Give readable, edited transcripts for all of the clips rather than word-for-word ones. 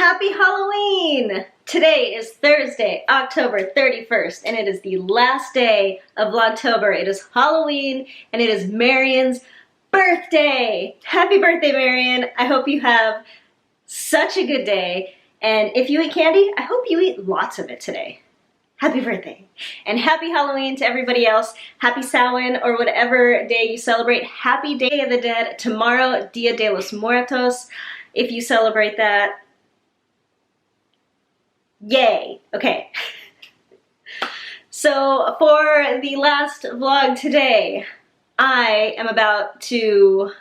Happy Halloween! Today is Thursday, October 31st, and it is the last day of Vlogtober. It is Halloween, and it is Marion's birthday! Happy birthday, Marion! I hope you have such a good day, and if you eat candy, I hope you eat lots of it today. Happy birthday! And happy Halloween to everybody else. Happy Samhain, or whatever day you celebrate. Happy Day of the Dead. Tomorrow, Dia de los Muertos, if you celebrate that. Yay! Okay. So for the last vlog today, I am about to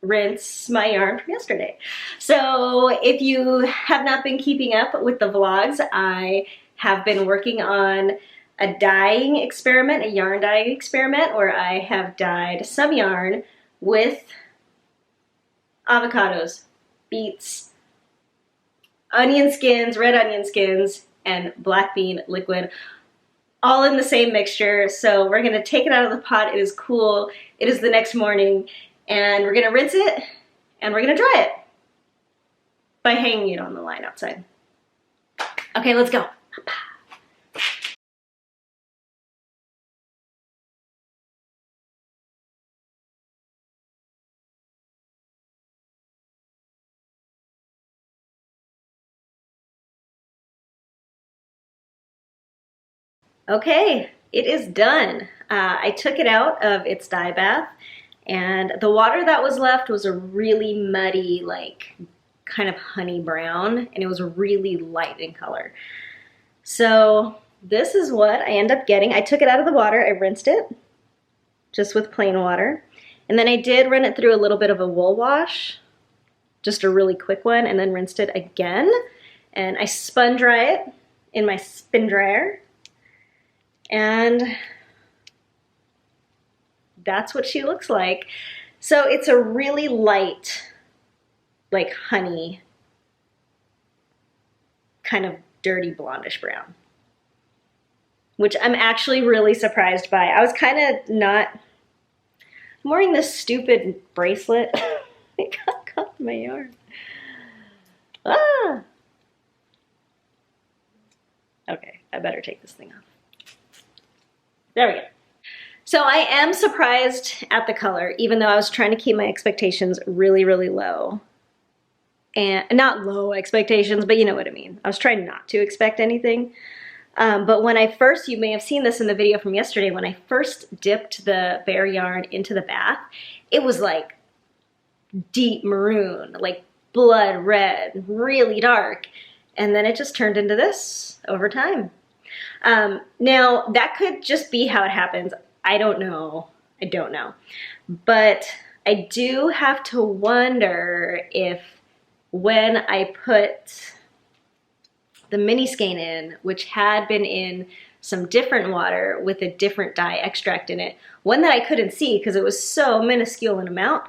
rinse my yarn from yesterday. So if you have not been keeping up with the vlogs, I have been working on a dyeing experiment, a yarn dyeing experiment, where I have dyed some yarn with avocados, beets, onion skins, red onion skins, and black bean liquid, all in the same mixture. So we're gonna take it out of the pot. It is cool. It is the next morning, and we're gonna rinse it, and we're gonna dry it by hanging it on the line outside. Okay, let's go. Okay, it is done. I took it out of its dye bath, and the water that was left was a really muddy, like kind of honey brown, and it was really light in color. So this is what I end up getting. I took it out of the water, I rinsed it just with plain water, and then I did run it through a little bit of a wool wash, just a really quick one, and then rinsed it again, and I spun dry it in my spin dryer. And that's what she looks like. So it's a really light, like honey, kind of dirty blondish brown, which I'm actually really surprised by. I was kind of not, I'm wearing this stupid bracelet. It got caught in my yarn. Ah! Okay, I better take this thing off. There we go. So I am surprised at the color, even though I was trying to keep my expectations really, really low. And not low expectations, but you know what I mean. I was trying not to expect anything. But when I first, you may have seen this in the video from yesterday, when I first dipped the bare yarn into the bath, it was like deep maroon, like blood red, really dark. And then it just turned into this over time. Now that could just be how it happens. I don't know. I don't know. But I do have to wonder if when I put the mini skein in, which had been in some different water with a different dye extract in it, one that I couldn't see because it was so minuscule in amount,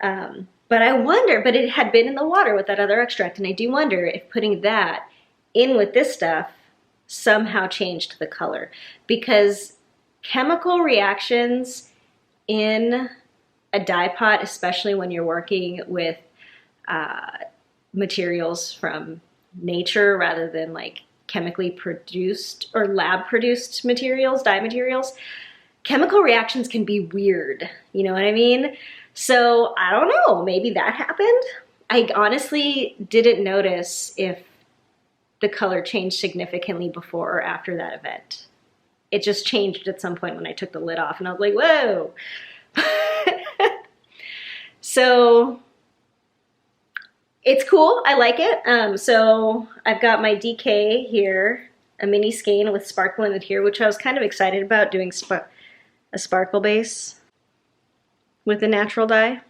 but I wonder, but it had been in the water with that other extract, and I do wonder if putting that in with this stuff somehow changed the color, because chemical reactions in a dye pot, especially when you're working with materials from nature rather than like chemically produced or lab produced materials, dye materials, chemical reactions can be weird, you know what I mean? So I don't know, maybe that happened. I honestly didn't notice if the color changed significantly before or after that event. It just changed at some point when I took the lid off, and I was like, whoa. So it's cool, I like it. So I've got my DK here, a mini skein with sparkle in it here, which I was kind of excited about, doing a sparkle base with the natural dye.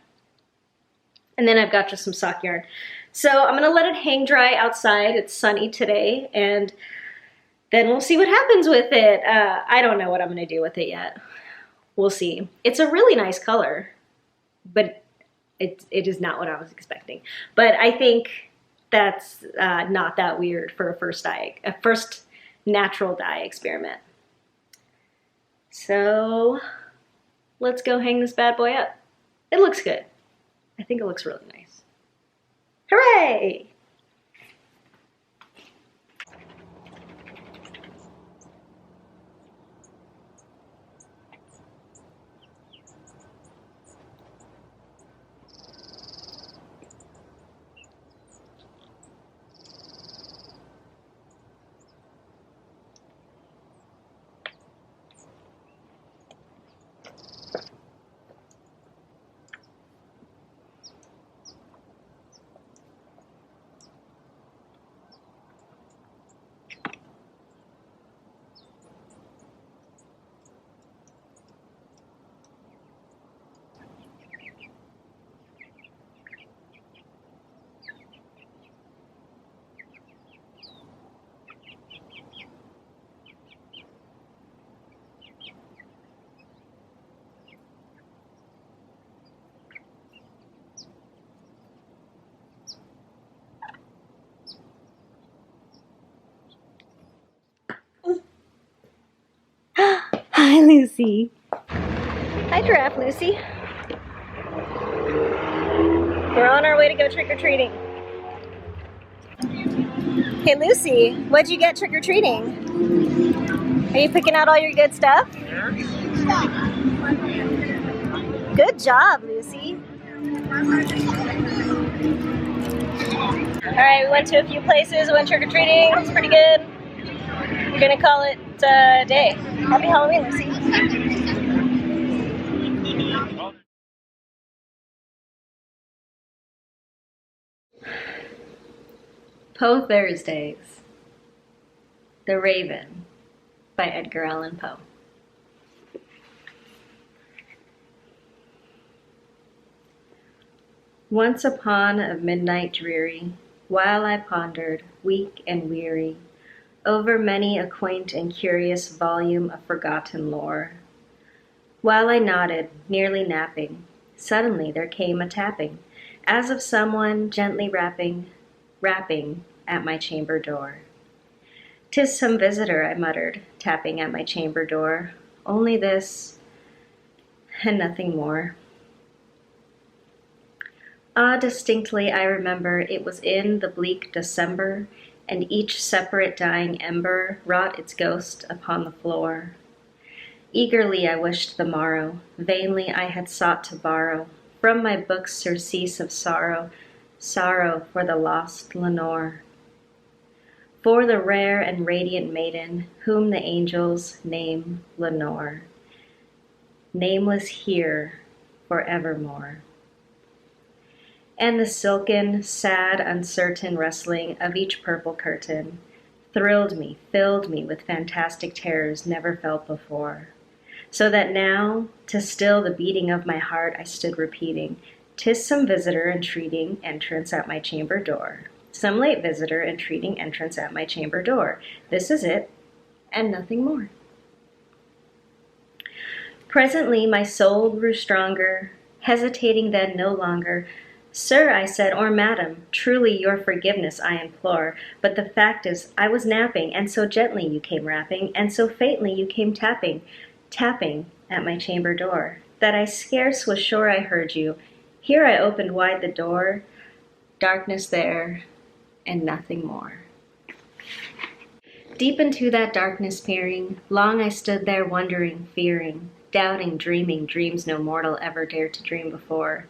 And then I've got just some sock yarn. So I'm gonna let it hang dry outside. It's sunny today, and then we'll see what happens with it. I don't know what I'm gonna do with it yet. We'll see. It's a really nice color, but it is not what I was expecting. But I think that's not that weird for a first natural dye experiment. So let's go hang this bad boy up. It looks good. I think it looks really nice. Hooray! Hi, Lucy. Hi, Giraffe Lucy. We're on our way to go trick-or-treating. Hey, Lucy, what'd you get trick-or-treating? Are you picking out all your good stuff? Good job, Lucy. Alright, we went to a few places, we went trick-or-treating, it's pretty good. We're gonna call it a day. Happy Halloween, Lucy. Poe Thursdays. The Raven by Edgar Allan Poe. Once upon a midnight dreary, while I pondered, weak and weary, over many a quaint and curious volume of forgotten lore. While I nodded, nearly napping, suddenly there came a tapping, as of someone gently rapping at my chamber door. "'Tis some visitor," I muttered, tapping at my chamber door. "Only this, and nothing more." Ah, distinctly I remember it was in the bleak December, and each separate dying ember wrought its ghost upon the floor. Eagerly I wished the morrow, vainly I had sought to borrow from my book's surcease of sorrow, sorrow for the lost Lenore. For the rare and radiant maiden whom the angels name Lenore, nameless here forevermore. And the silken, sad, uncertain rustling of each purple curtain thrilled me, filled me with fantastic terrors never felt before. So that now, to still the beating of my heart, I stood repeating, "'Tis some visitor entreating entrance at my chamber door. Some late visitor entreating entrance at my chamber door. This is it, and nothing more." Presently my soul grew stronger, hesitating then no longer. "Sir," I said, "or madam, truly your forgiveness I implore, but the fact is I was napping, and so gently you came rapping, and so faintly you came tapping at my chamber door, that I scarce was sure I heard you. Here I opened wide the door, darkness there, and nothing more." Deep into that darkness peering, long I stood there wondering, fearing, doubting, dreaming dreams no mortal ever dared to dream before.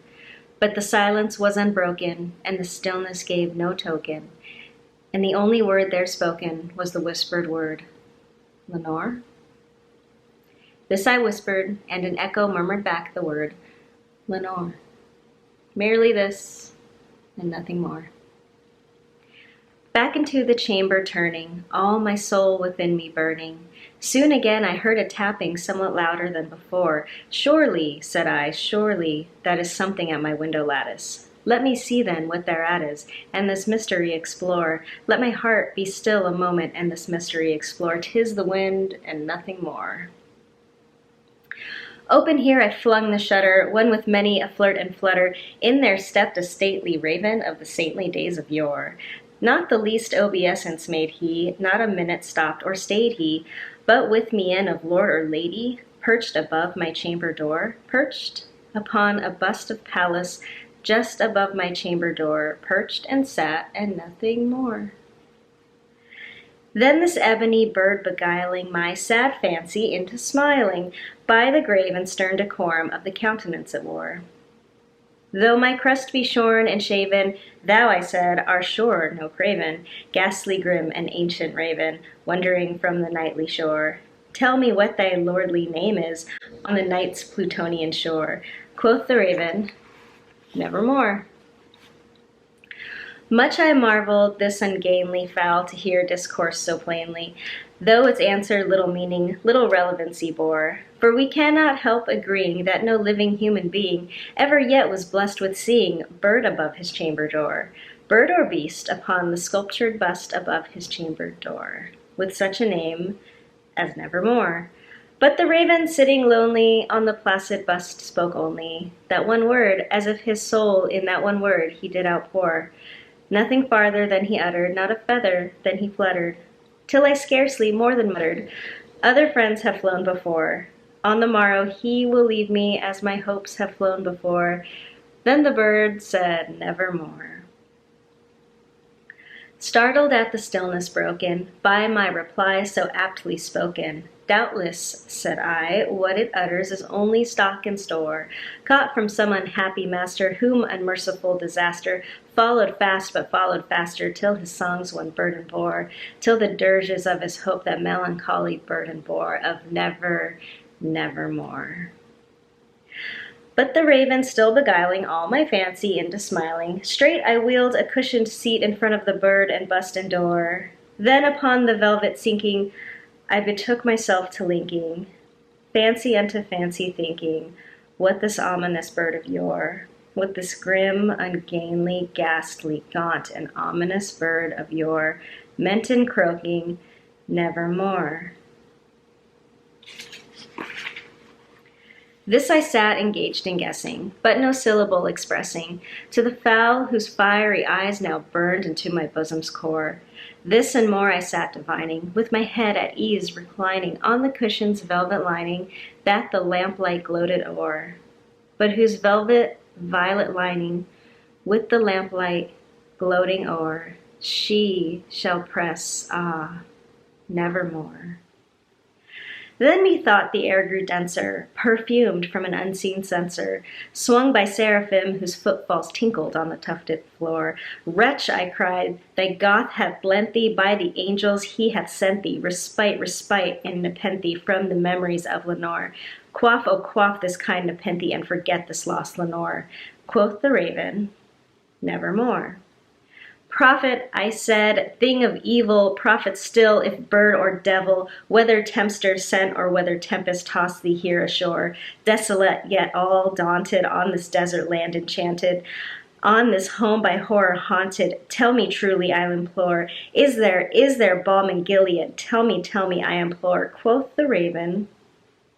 But the silence was unbroken, and the stillness gave no token, and the only word there spoken was the whispered word, "Lenore?" This I whispered, and an echo murmured back the word, "Lenore." Merely this, and nothing more. Back into the chamber turning, all my soul within me burning, soon again I heard a tapping somewhat louder than before. "Surely," said I, "surely that is something at my window lattice. Let me see then what thereat is, and this mystery explore. Let my heart be still a moment, and this mystery explore. 'Tis the wind, and nothing more." Open here I flung the shutter, when with many a flirt and flutter, in there stepped a stately raven of the saintly days of yore. Not the least obeisance made he, not a minute stopped or stayed he, but with mien of lord or lady, perched above my chamber door, perched upon a bust of Pallas, just above my chamber door, perched and sat, and nothing more. Then this ebony bird beguiling my sad fancy into smiling, by the grave and stern decorum of the countenance it wore. "Though my crest be shorn and shaven, thou," I said, "art sure no craven, ghastly grim and ancient raven, wandering from the nightly shore. Tell me what thy lordly name is on the night's Plutonian shore." Quoth the raven, "Nevermore." Much I marveled this ungainly fowl to hear discourse so plainly, though its answer little meaning, little relevancy bore. For we cannot help agreeing that no living human being ever yet was blessed with seeing bird above his chamber door, bird or beast upon the sculptured bust above his chamber door, with such a name as Nevermore. But the raven, sitting lonely on the placid bust, spoke only that one word, as if his soul in that one word he did outpour. Nothing farther than he uttered, not a feather than he fluttered, till I scarcely more than muttered, "Other friends have flown before, On the morrow he will leave me as my hopes have flown before. Then the bird said, nevermore. Startled at the stillness broken by my reply so aptly spoken, doubtless, said I, what it utters is only stock and store, caught from some unhappy master, whom unmerciful disaster followed fast but followed faster, till his songs one burden bore, till the dirges of his hope that melancholy burden bore, of never, nevermore. But the raven still beguiling all my fancy into smiling, straight I wheeled a cushioned seat in front of the bird and bustin' door. Then upon the velvet sinking, I betook myself to linking, fancy unto fancy thinking, what this ominous bird of yore, what this grim, ungainly, ghastly, gaunt, and ominous bird of yore meant in croaking, nevermore. This I sat engaged in guessing, but no syllable expressing, to the fowl whose fiery eyes now burned into my bosom's core. This and more I sat divining, with my head at ease reclining on the cushion's velvet lining that the lamplight gloated o'er, but whose velvet violet lining, with the lamplight gloating o'er, she shall press, nevermore. Then methought the air grew denser, perfumed from an unseen censer, swung by seraphim whose footfalls tinkled on the tufted floor. Wretch, I cried, thy Goth hath lent thee, by the angels he hath sent thee, respite, respite, and nepenthe from the memories of Lenore. Quaff, oh quaff this kind nepenthe, and forget this lost Lenore. Quoth the raven, nevermore. Prophet, I said, thing of evil, prophet still, if bird or devil, whether tempter sent or whether tempest tossed thee here ashore, desolate yet all daunted, on this desert land enchanted, on this home by horror haunted, tell me truly, I implore, is there balm in Gilead? Tell me, I implore. Quoth the raven,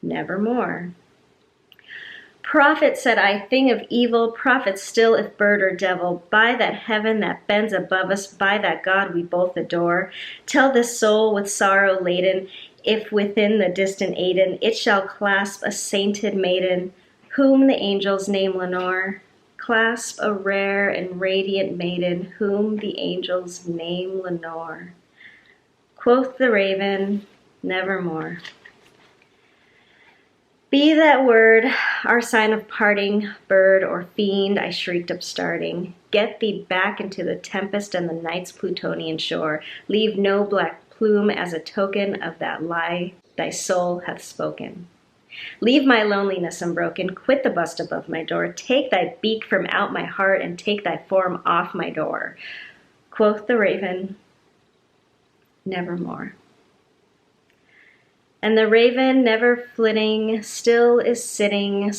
nevermore. Prophet, said I, thing of evil, prophet still, if bird or devil, by that heaven that bends above us, by that God we both adore, tell this soul with sorrow laden, if within the distant Aidenn it shall clasp a sainted maiden, whom the angels name Lenore. Clasp a rare and radiant maiden, whom the angels name Lenore. Quoth the raven, nevermore. Be that word our sign of parting, bird or fiend, I shrieked upstarting. Get thee back into the tempest and the night's Plutonian shore. Leave no black plume as a token of that lie thy soul hath spoken. Leave my loneliness unbroken, quit the bust above my door. Take thy beak from out my heart and take thy form off my door. Quoth the raven, nevermore. And the raven, never flitting, still is sitting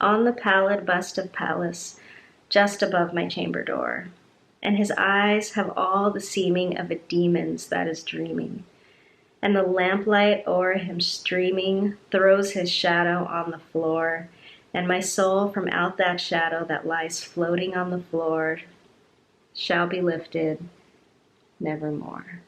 on the pallid bust of Pallas, just above my chamber door. And his eyes have all the seeming of a demon's that is dreaming. And the lamplight o'er him streaming throws his shadow on the floor, and my soul from out that shadow that lies floating on the floor shall be lifted nevermore.